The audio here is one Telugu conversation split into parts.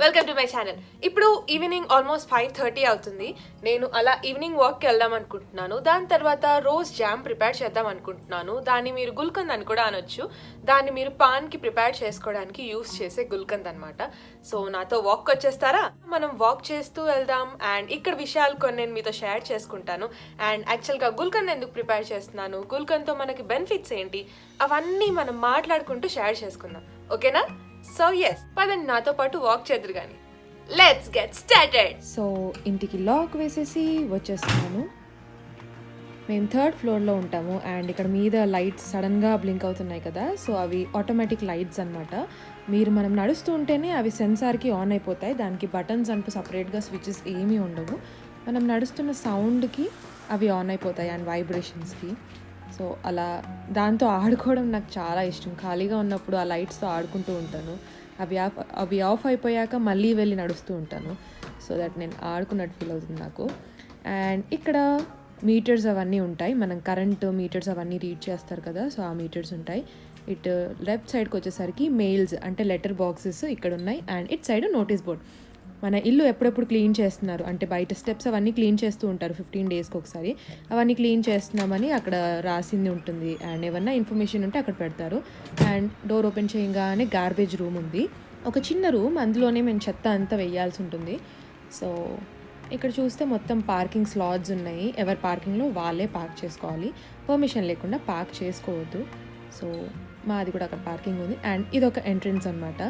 Welcome to my channel. ఇప్పుడు ఈవినింగ్ ఆల్మోస్ట్ 5:30 అవుతుంది. నేను అలా ఈవినింగ్ వాక్కి వెళ్దాం అనుకుంటున్నాను. దాని తర్వాత రోజ్ జామ్ ప్రిపేర్ చేద్దాం అనుకుంటున్నాను. దాన్ని మీరు గుల్కంద్ అని కూడా అనొచ్చు. దాన్ని మీరు పాన్కి ప్రిపేర్ చేసుకోవడానికి యూస్ చేసే గుల్కంద్ అనమాట. సో నాతో వాక్ వచ్చేస్తారా? మనం వాక్ చేస్తూ వెళ్దాం. అండ్ ఇక్కడ విషయాలు కొన్ని నేను మీతో షేర్ చేసుకుంటాను. అండ్ యాక్చువల్గా గుల్కంద్ ఎందుకు ప్రిపేర్ చేస్తున్నాను, గుల్కంద్తో మనకి బెనిఫిట్స్ ఏంటి, అవన్నీ మనం మాట్లాడుకుంటూ షేర్ చేసుకుందాం. ఓకేనా? సో ఎస్, పదండి నాతో పాటు వాక్ చేద్దరు కానీ. Let's get started. సో ఇంటికి లాక్ వేసేసి వచ్చేస్తున్నాను. మేము 3rd ఫ్లోర్లో ఉంటాము. అండ్ ఇక్కడ మీద లైట్స్ సడన్గా బ్లింక్ అవుతున్నాయి కదా, సో అవి ఆటోమేటిక్ లైట్స్ అనమాట. మనం నడుస్తూ ఉంటేనే అవి సెన్సార్కి ఆన్ అయిపోతాయి. దానికి బటన్స్ అంటూ సపరేట్గా స్విచెస్ ఏమీ ఉండవు. మనం నడుస్తున్న సౌండ్కి అవి ఆన్ అయిపోతాయి అండ్ వైబ్రేషన్స్కి. సో అలా దాంతో ఆడుకోవడం నాకు చాలా ఇష్టం. ఖాళీగా ఉన్నప్పుడు ఆ లైట్స్తో ఆడుకుంటూ ఉంటాను. అవి ఆఫ్ అయిపోయాక మళ్ళీ వెళ్ళి నడుస్తూ ఉంటాను. సో దట్ నేను ఆడుకున్నట్టు ఫీల్ అవుతుంది నాకు. అండ్ ఇక్కడ మీటర్స్ అవన్నీ ఉంటాయి. మనం కరెంట్ మీటర్స్ అవన్నీ రీడ్ చేస్తారు కదా, సో ఆ మీటర్స్ ఉంటాయి. ఇటు లెఫ్ట్ సైడ్కి వచ్చేసరికి మెయిల్స్ అంటే లెటర్ బాక్సెస్ ఇక్కడ ఉన్నాయి. అండ్ ఇటు సైడ్ నోటీస్ బోర్డ్. మన ఇల్లు ఎప్పుడెప్పుడు క్లీన్ చేస్తున్నారు అంటే బయట స్టెప్స్ అవన్నీ క్లీన్ చేస్తూ ఉంటారు 15 డేస్కి ఒకసారి. అవన్నీ క్లీన్ చేస్తున్నామని అక్కడ రాసింది ఉంటుంది. అండ్ ఏమన్నా ఇన్ఫర్మేషన్ ఉంటే అక్కడ పెడతారు. అండ్ డోర్ ఓపెన్ చేయగానే గార్బేజ్ రూమ్ ఉంది, ఒక చిన్న రూమ్. అందులోనే మేము చెత్త అంతా వేయాల్సి ఉంటుంది. సో ఇక్కడ చూస్తే మొత్తం పార్కింగ్ స్లాట్స్ ఉన్నాయి. ఎవరి పార్కింగ్లో వాళ్ళే పార్క్ చేసుకోవాలి, పర్మిషన్ లేకుండా పార్క్ చేసుకోవద్దు. సో మాది కూడా అక్కడ పార్కింగ్ ఉంది. అండ్ ఇది ఒక ఎంట్రన్స్ అనమాట.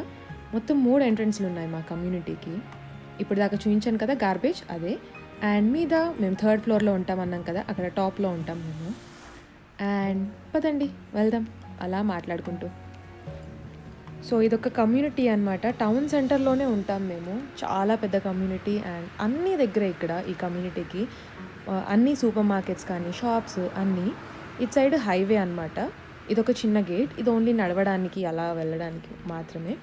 మొత్తం 3 ఎంట్రన్స్లు ఉన్నాయి మా కమ్యూనిటీకి. ఇప్పుడు దాకా చూపించాను కదా గార్బేజ్, అదే. అండ్ మీద మేము 3rd ఫ్లోర్లో ఉంటామన్నాం కదా, అక్కడ టాప్లో ఉంటాం మేము. అండ్ పదండి వెళ్దాం అలా మాట్లాడుకుంటూ. సో ఇదొక కమ్యూనిటీ అనమాట. టౌన్ సెంటర్లోనే ఉంటాం మేము. చాలా పెద్ద కమ్యూనిటీ. అండ్ అన్ని దగ్గర ఇక్కడ ఈ కమ్యూనిటీకి అన్ని సూపర్ మార్కెట్స్ కానీ షాప్స్ అన్నీ. ఇటు సైడ్ హైవే అనమాట. ఇదొక చిన్న గేట్, ఇది ఓన్లీ నడవడానికి అలా వెళ్ళడానికి మాత్రమే.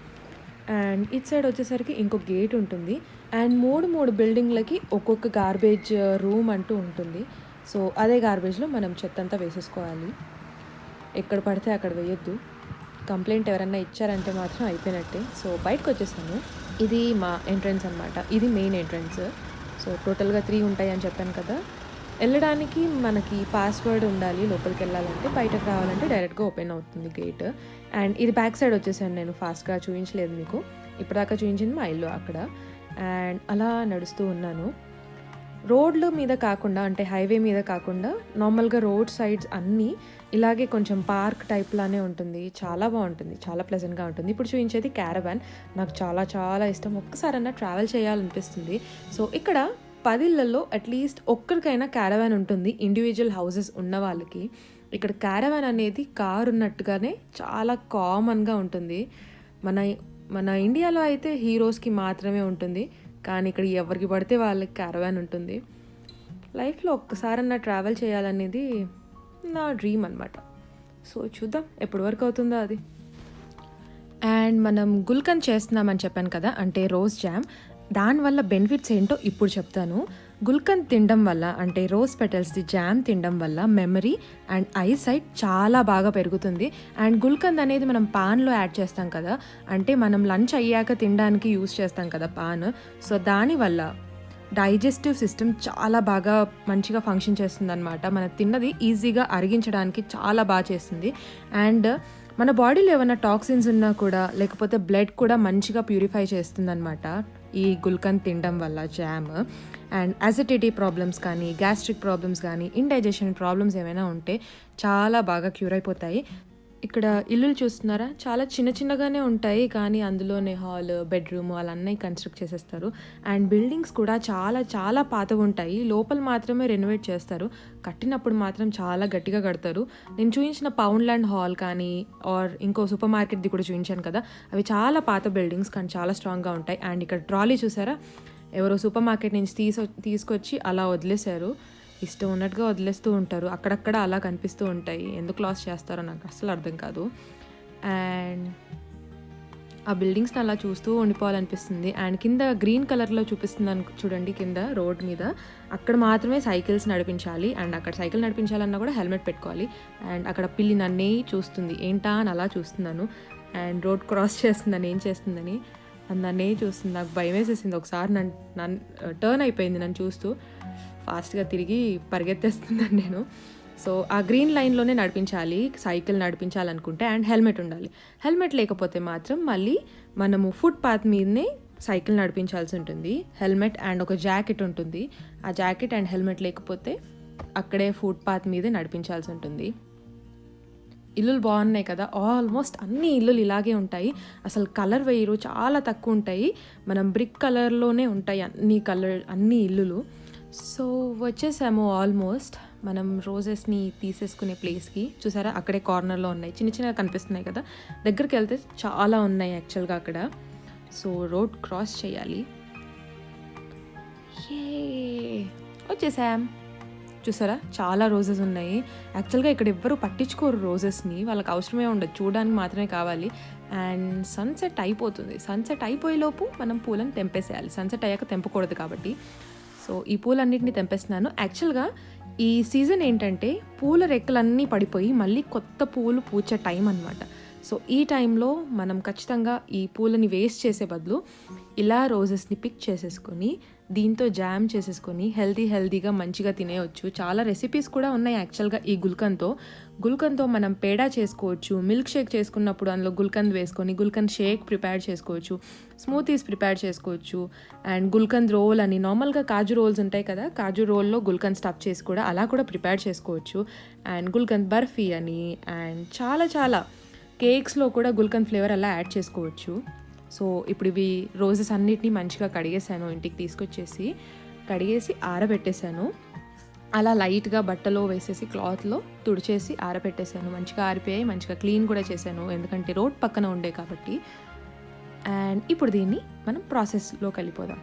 అండ్ ఇటు సైడ్ వచ్చేసరికి ఇంకో గేట్ ఉంటుంది. అండ్ 3 బిల్డింగ్లకి ఒక్కొక్క గార్బేజ్ రూమ్ అంటూ ఉంటుంది. సో అదే గార్బేజ్లో మనం చెత్త అంతా వేసేసుకోవాలి. ఎక్కడ పడితే అక్కడ వేయొద్దు. కంప్లైంట్ ఎవరన్నా ఇచ్చారంటే మాత్రం అయిపోయినట్టే. సో బయటకు వచ్చేసాను. ఇది మా ఎంట్రన్స్ అనమాట. ఇది మెయిన్ ఎంట్రన్స్. సో టోటల్గా 3 ఉంటాయి అని చెప్పాను కదా. వెళ్ళడానికి మనకి పాస్వర్డ్ ఉండాలి లోపలికి వెళ్ళాలంటే. బయటకు రావాలంటే డైరెక్ట్గా ఓపెన్ అవుతుంది గేట్. అండ్ ఇది బ్యాక్ సైడ్ వచ్చేసాను నేను. ఫాస్ట్గా చూపించలేదు మీకు, ఇప్పటిదాకా చూపించింది మా ఇల్లు అక్కడ. అండ్ అలా నడుస్తూ ఉన్నాను. రోడ్ల మీద కాకుండా అంటే హైవే మీద కాకుండా నార్మల్గా రోడ్ సైడ్స్ అన్నీ ఇలాగే కొంచెం పార్క్ టైప్లానే ఉంటుంది. చాలా బాగుంటుంది, చాలా ప్లెజెంట్గా ఉంటుంది. ఇప్పుడు చూపించేది క్యారవాన్. నాకు చాలా చాలా ఇష్టం. ఒక్కసారన్నా ట్రావెల్ చేయాలనిపిస్తుంది. సో ఇక్కడ 10 ఇళ్లలో అట్లీస్ట్ ఒక్కరికైనా క్యారవాన్ ఉంటుంది, ఇండివిజువల్ హౌసెస్ ఉన్న వాళ్ళకి. ఇక్కడ క్యారవాన్ అనేది కార్ ఉన్నట్టుగానే చాలా కామన్గా ఉంటుంది. మన ఇండియాలో అయితే హీరోస్కి మాత్రమే ఉంటుంది, కానీ ఇక్కడ ఎవరికి పడితే వాళ్ళకి క్యారవాన్ ఉంటుంది. లైఫ్లో ఒక్కసారన్నా ట్రావెల్ చేయాలనేది నా డ్రీమ్ అనమాట. సో చూద్దాం ఎప్పటి వరకు అవుతుందో అది. అండ్ మనం గుల్కంద్ చేస్తున్నామని చెప్పాను కదా, అంటే రోజ్ జామ్. దానివల్ల బెనిఫిట్స్ ఏంటో ఇప్పుడు చెప్తాను. గుల్కంద్ తినడం వల్ల అంటే రోజ్ పెటల్స్ది జామ్ తినడం వల్ల మెమరీ అండ్ ఐసైట్ చాలా బాగా పెరుగుతుంది. అండ్ గుల్కంద్ అనేది మనం పాన్లో యాడ్ చేస్తాం కదా, అంటే మనం లంచ్ అయ్యాక తినడానికి యూస్ చేస్తాం కదా పాన్. సో దానివల్ల డైజెస్టివ్ సిస్టమ్ చాలా బాగా మంచిగా ఫంక్షన్ చేస్తుంది అనమాట. మనం తిన్నది ఈజీగా అరిగించడానికి చాలా బాగా చేస్తుంది. అండ్ మన బాడీలో ఏమైనా టాక్సిన్స్ ఉన్నా కూడా, లేకపోతే బ్లడ్ కూడా మంచిగా ప్యూరిఫై చేస్తుంది అనమాట ఈ గుల్కంద్ తినడం వల్ల జామ్. అండ్ అసిడిటీ ప్రాబ్లమ్స్ కానీ, గ్యాస్ట్రిక్ ప్రాబ్లమ్స్ కానీ, ఇండైజెషన్ ప్రాబ్లమ్స్ ఏమైనా ఉంటే చాలా బాగా క్యూర్ అయిపోతాయి. ఇక్కడ ఇల్లులు చూస్తున్నారా, చాలా చిన్నగానే ఉంటాయి, కానీ అందులోనే హాల్, బెడ్రూమ్ అలాన్నీ కన్స్ట్రక్ట్ చేసేస్తారు. అండ్ బిల్డింగ్స్ కూడా చాలా చాలా పాతగా ఉంటాయి. లోపల మాత్రమే రెనోవేట్ చేస్తారు, కట్టినప్పుడు మాత్రం చాలా గట్టిగా కడతారు. నేను చూపించిన పౌండ్లాండ్ హాల్ కానీ ఆర్ ఇంకో సూపర్ మార్కెట్ది కూడా చూపించాను కదా, అవి చాలా పాత బిల్డింగ్స్ కానీ చాలా స్ట్రాంగ్గా ఉంటాయి. అండ్ ఇక్కడ ట్రాలీ చూసారా, ఎవరో సూపర్ మార్కెట్ నుంచి తీసుకొచ్చి అలా వదిలేశారు. ఇష్టం ఉన్నట్టుగా వదిలేస్తూ ఉంటారు, అక్కడక్కడ అలా కనిపిస్తూ ఉంటాయి. ఎందుకు లాస్ చేస్తారో నాకు అస్సలు అర్థం కాదు. అండ్ ఆ బిల్డింగ్స్ని అలా చూస్తూ ఉండిపోవాలనిపిస్తుంది. అండ్ కింద గ్రీన్ కలర్లో చూపిస్తున్నాను చూడండి, కింద రోడ్ మీద అక్కడ మాత్రమే సైకిల్స్ నడిపించాలి. అండ్ అక్కడ సైకిల్ నడిపించాలన్నా కూడా హెల్మెట్ పెట్టుకోవాలి. అండ్ అక్కడ పిల్లి నన్నే చూస్తుంది, ఏంటా అని అలా చూస్తున్నాను. అండ్ రోడ్ క్రాస్ చేస్తుందని, ఏం చేస్తుందని. అది నన్నే చూస్తుంది. నాకు భయం వేసేసింది. ఒకసారి నన్ను టర్న్ అయిపోయింది నన్ను చూస్తూ. ఫాస్ట్గా తిరిగి పరిగెత్తేస్తున్నాను నేను. సో ఆ గ్రీన్ లైన్లోనే నడిపించాలి సైకిల్ నడిపించాలనుకుంటే. అండ్ హెల్మెట్ ఉండాలి. హెల్మెట్ లేకపోతే మాత్రం మళ్ళీ మనము ఫుట్ పాత్ మీదనే సైకిల్ నడిపించాల్సి ఉంటుంది. హెల్మెట్ అండ్ ఒక జాకెట్ ఉంటుంది. ఆ జాకెట్ అండ్ హెల్మెట్ లేకపోతే అక్కడే ఫుట్ పాత్ మీదే నడిపించాల్సి ఉంటుంది. ఇల్లులు బాగున్నాయి కదా, ఆల్మోస్ట్ అన్ని ఇల్లులు ఇలాగే ఉంటాయి. అసలు కలర్ వేయరు, చాలా తక్కువ ఉంటాయి. మనం బ్రిక్ కలర్లోనే ఉంటాయి అన్ని ఇల్లులు. సో వచ్చేసాము ఆల్మోస్ట్ మనం రోజెస్ని తీసేసుకునే ప్లేస్కి. చూసారా అక్కడే కార్నర్లో ఉన్నాయి, చిన్న చిన్నగా కనిపిస్తున్నాయి కదా. దగ్గరికి వెళ్తే చాలా ఉన్నాయి యాక్చువల్గా అక్కడ. సో రోడ్ క్రాస్ చేయాలి. వచ్చేసాం. చూసారా చాలా రోజెస్ ఉన్నాయి. యాక్చువల్గా ఇక్కడ ఎవ్వరు పట్టించుకోరు రోజెస్ని, వాళ్ళకి అవసరమే ఉండదు, చూడడానికి మాత్రమే కావాలి. అండ్ సన్సెట్ అయిపోతుంది. సన్సెట్ అయిపోయేలోపు మనం పూలను తెంపేసేయాలి. సన్సెట్ అయ్యాక తెంపకూడదు కాబట్టి. సో ఈ పూలన్నిటిని తెంపేస్తున్నాను. యాక్చువల్గా ఈ సీజన్ ఏంటంటే పూల రెక్కలన్నీ పడిపోయి మళ్ళీ కొత్త పూలు పూచే టైం అనమాట. సో ఈ టైంలో మనం ఖచ్చితంగా ఈ పూలని వేస్ట్ చేసే బదులు ఇలా రోజెస్ని పిక్ చేసేసుకొని దీంతో జామ్ చేసేసుకొని హెల్తీగా మంచిగా తినేయచ్చు. చాలా రెసిపీస్ కూడా ఉన్నాయి యాక్చువల్గా ఈ గుల్కండ్తో మనం పేడా చేసుకోవచ్చు. మిల్క్ షేక్ చేసుకున్నప్పుడు అందులో గుల్కంద్ వేసుకొని గుల్కంద్ షేక్ ప్రిపేర్ చేసుకోవచ్చు. స్మూతీస్ ప్రిపేర్ చేసుకోవచ్చు. అండ్ గుల్కంద్ రోల్ అని నార్మల్గా కాజు రోల్స్ ఉంటాయి కదా, కాజు రోల్లో గుల్కంద్ స్టఫ్ చేసి కూడా అలా కూడా ప్రిపేర్ చేసుకోవచ్చు. అండ్ గుల్కంద్ బర్ఫీ అని అండ్ చాలా కేక్స్లో కూడా గుల్కంద్ ఫ్లేవర్ అలా యాడ్ చేసుకోవచ్చు. సో ఇప్పుడు ఇవి రోజెస్ అన్నిటినీ మంచిగా కడిగేసాను. ఇంటికి తీసుకొచ్చేసి కడిగేసి ఆరబెట్టేశాను. అలా లైట్గా బట్టలో వేసేసి క్లాత్లో తుడిచేసి ఆరబెట్టేశాను. మంచిగా ఆరిపోయాయి. మంచిగా క్లీన్ కూడా చేశాను, ఎందుకంటే రోడ్ పక్కన ఉండే కాబట్టి. అండ్ ఇప్పుడు దీన్ని మనం ప్రాసెస్లోకి వెళ్ళిపోదాం.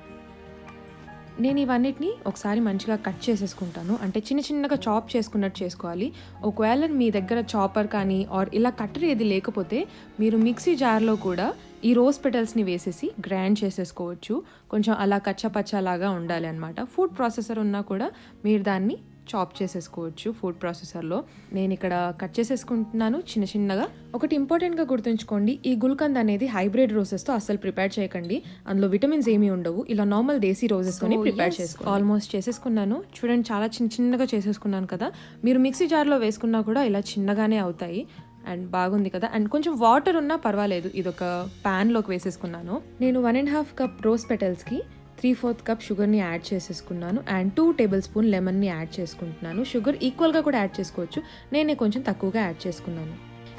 నేను ఇవన్నిటిని ఒకసారి మంచిగా కట్ చేసేసుకుంటాను. అంటే చిన్నగా చాప్ చేసుకున్నట్టు చేసుకోవాలి. ఒకవేళ మీ దగ్గర చాపర్ కానీ ఆర్ ఇలా కట్టర్ ఏది లేకపోతే మీరు మిక్సీ జార్లో కూడా ఈ రోజ్ పెటల్స్ని వేసేసి గ్రైండ్ చేసేసుకోవచ్చు. కొంచెం అలా కచ్చపచ్చలాగా ఉండాలి అనమాట. ఫుడ్ ప్రాసెసర్ ఉన్నా కూడా మీరు దాన్ని చాప్ చేసేసుకోవచ్చు ఫుడ్ ప్రాసెసర్లో. నేను ఇక్కడ కట్ చేసేసుకుంటున్నాను చిన్నగా. ఒకటి ఇంపార్టెంట్గా గుర్తుంచుకోండి, ఈ గుల్కంద్ అనేది హైబ్రిడ్ రోజెస్తో అస్సలు ప్రిపేర్ చేయకండి. అందులో విటమిన్స్ ఏమీ ఉండవు. ఇలా నార్మల్ దేశీ రోజెస్తోనే ప్రిపేర్ చేసుకోండి. ఆల్మోస్ట్ చేసేసుకున్నాను. చూడండి చాలా చిన్నగా చేసేసుకున్నాను కదా. మీరు మిక్సీ జార్లో వేసుకున్నా కూడా ఇలా చిన్నగానే అవుతాయి. అండ్ బాగుంది కదా. అండ్ కొంచెం వాటర్ ఉన్నా పర్వాలేదు. ఇదొక ప్యాన్లోకి వేసేసుకున్నాను. నేను 1.5 కప్ రోజ్ పెటల్స్కి 3/4 కప్ షుగర్ని యాడ్ చేసేసుకున్నాను. అండ్ 2 టేబుల్ స్పూన్ లెమన్ని యాడ్ చేసుకుంటున్నాను. షుగర్ ఈక్వల్గా కూడా యాడ్ చేసుకోవచ్చు, నేనే కొంచెం తక్కువగా యాడ్ చేసుకున్నాను.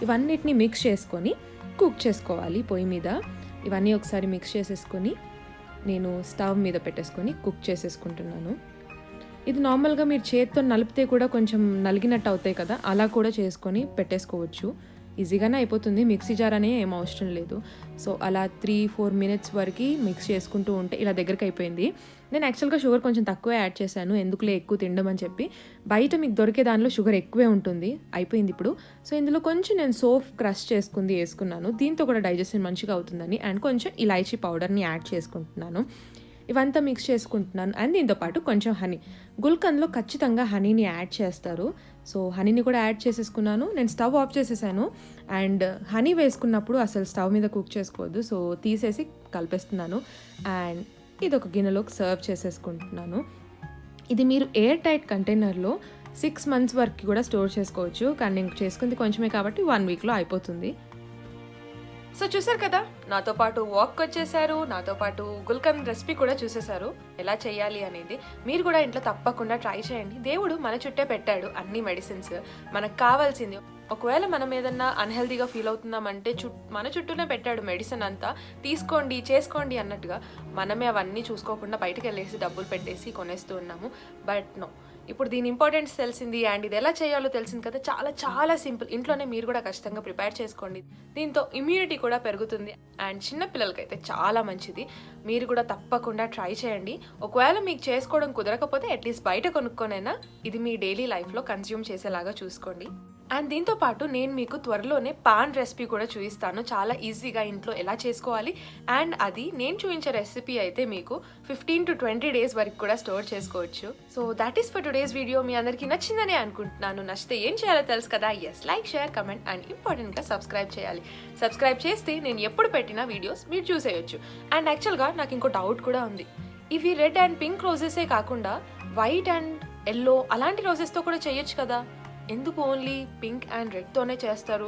ఇవన్నిటిని మిక్స్ చేసుకొని కుక్ చేసుకోవాలి పొయ్యి మీద. ఇవన్నీ ఒకసారి మిక్స్ చేసేసుకొని నేను స్టవ్ మీద పెట్టేసుకొని కుక్ చేసేసుకుంటున్నాను. ఇది నార్మల్గా మీరు చేత్తో నలిపితే కూడా కొంచెం నలిగినట్టు అవుతాయి కదా, అలా కూడా చేసుకొని పెట్టేసుకోవచ్చు. ఈజీగానే అయిపోతుంది. మిక్సీ జార్ అనే ఏం అవసరం లేదు. సో అలా 3-4 మినిట్స్ వరకు మిక్స్ చేసుకుంటూ ఉంటే ఇలా దగ్గరికి అయిపోయింది. నేను యాక్చువల్గా షుగర్ కొంచెం తక్కువే యాడ్ చేశాను, ఎందుకులే ఎక్కువ తినడం అని చెప్పి. బయట మీకు దొరికే దానిలో షుగర్ ఎక్కువే ఉంటుంది. అయిపోయింది ఇప్పుడు. సో ఇందులో కొంచెం నేను సోప్ క్రష్ చేసుకుంది వేసుకున్నాను, దీంతో కూడా డైజెషన్ మంచిగా అవుతుందని. అండ్ కొంచెం ఇలాచీ పౌడర్ని యాడ్ చేసుకుంటున్నాను. ఇవంతా మిక్స్ చేసుకుంటున్నాను. అండ్ దీంతో పాటు కొంచెం హనీ. గుల్కంద్లో ఖచ్చితంగా హనీని యాడ్ చేస్తారు. సో హనీని కూడా యాడ్ చేసేసుకున్నాను. నేను స్టవ్ ఆఫ్ చేసేసాను. అండ్ హనీ వేసుకున్నప్పుడు అసలు స్టవ్ మీద కుక్ చేసుకోవద్దు. సో తీసేసి కలిపేస్తున్నాను. అండ్ ఇది ఒక గిన్నెలోకి సర్వ్ చేసేసుకుంటున్నాను. ఇది మీరు ఎయిర్ టైట్ కంటైనర్లో 6 months వరకు కూడా స్టోర్ చేసుకోవచ్చు. కానీ నేను చేసుకుంది కొంచెమే కాబట్టి 1 weekలో అయిపోతుంది. సో చూసారు కదా, నాతో పాటు వాక్ వచ్చేసారు, నాతో పాటు గుల్కంద్ రెసిపీ కూడా చూసేశారు ఎలా చేయాలి అనేది. మీరు కూడా ఇంట్లో తప్పకుండా ట్రై చేయండి. దేవుడు మన చుట్టే పెట్టాడు అన్ని మెడిసిన్స్, మనకు కావాల్సింది. ఒకవేళ మనం ఏదన్నా అన్హెల్దీగా ఫీల్ అవుతున్నామంటే మన చుట్టూనే పెట్టాడు మెడిసిన్ అంతా, తీసుకోండి చేసుకోండి అన్నట్టుగా. మనమే అవన్నీ చూసుకోకుండా బయటకు వెళ్ళేసి డబ్బులు పెట్టేసి కొనేస్తూ ఉన్నాము. బట్ నో, ఇప్పుడు దీని ఇంపార్టెన్స్ తెలిసింది. అండ్ ఇది ఎలా చేయాలో తెలిసింది కదా. చాలా సింపుల్. ఇంట్లోనే మీరు కూడా ఖచ్చితంగా ప్రిపేర్ చేసుకోండి. దీంతో ఇమ్యూనిటీ కూడా పెరుగుతుంది. అండ్ చిన్నపిల్లలకైతే చాలా మంచిది. మీరు కూడా తప్పకుండా ట్రై చేయండి. ఒకవేళ మీకు చేసుకోవడం కుదరకపోతే అట్లీస్ట్ బయట కొనుక్కొనైనా ఇది మీ డైలీ లైఫ్లో కన్జ్యూమ్ చేసేలాగా చూసుకోండి. అండ్ దీంతో పాటు నేను మీకు త్వరలోనే పాన్ రెసిపీ కూడా చూపిస్తాను, చాలా ఈజీగా ఇంట్లో ఎలా చేసుకోవాలి. అండ్ అది నేను చూపించే రెసిపీ అయితే మీకు 15 to 20 days వరకు కూడా స్టోర్ చేసుకోవచ్చు. So that is for today's video. మీ అందరికీ నచ్చిందని అనుకుంటున్నాను. నచ్చితే ఏం చేయాలో తెలుసు కదా, yes, like, share, comment and ఇంపార్టెంట్గా సబ్స్క్రైబ్ చేయాలి. సబ్స్క్రైబ్ చేస్తే నేను ఎప్పుడు పెట్టిన వీడియోస్ మీరు చూసేయచ్చు. అండ్ యాక్చువల్గా నాకు ఇంకో డౌట్ కూడా ఉంది, ఇవి రెడ్ అండ్ పింక్ రోజెసే కాకుండా వైట్ అండ్ ఎల్లో అలాంటి రోజెస్తో కూడా చేయొచ్చు కదా, ఎందుకు ఓన్లీ పింక్ అండ్ రెడ్తోనే చేస్తారు?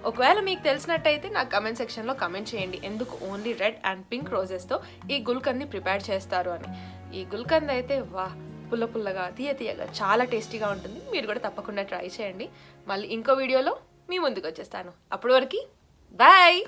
ఒకవేళ మీకు తెలిసినట్టయితే నాకు కమెంట్ సెక్షన్లో కమెంట్ చేయండి, ఎందుకు ఓన్లీ రెడ్ అండ్ పింక్ రోజెస్తో ఈ గుల్కండ్ని ప్రిపేర్ చేస్తారు అని. ఈ గుల్కంద్ అయితే వా, పుల్ల పుల్లగా, తీయగా చాలా టేస్టీగా ఉంటుంది. మీరు కూడా తప్పకుండా ట్రై చేయండి. మళ్ళీ ఇంకో వీడియోలో మీ ముందుకు వచ్చేస్తాను. అప్పటి వరకు బాయ్.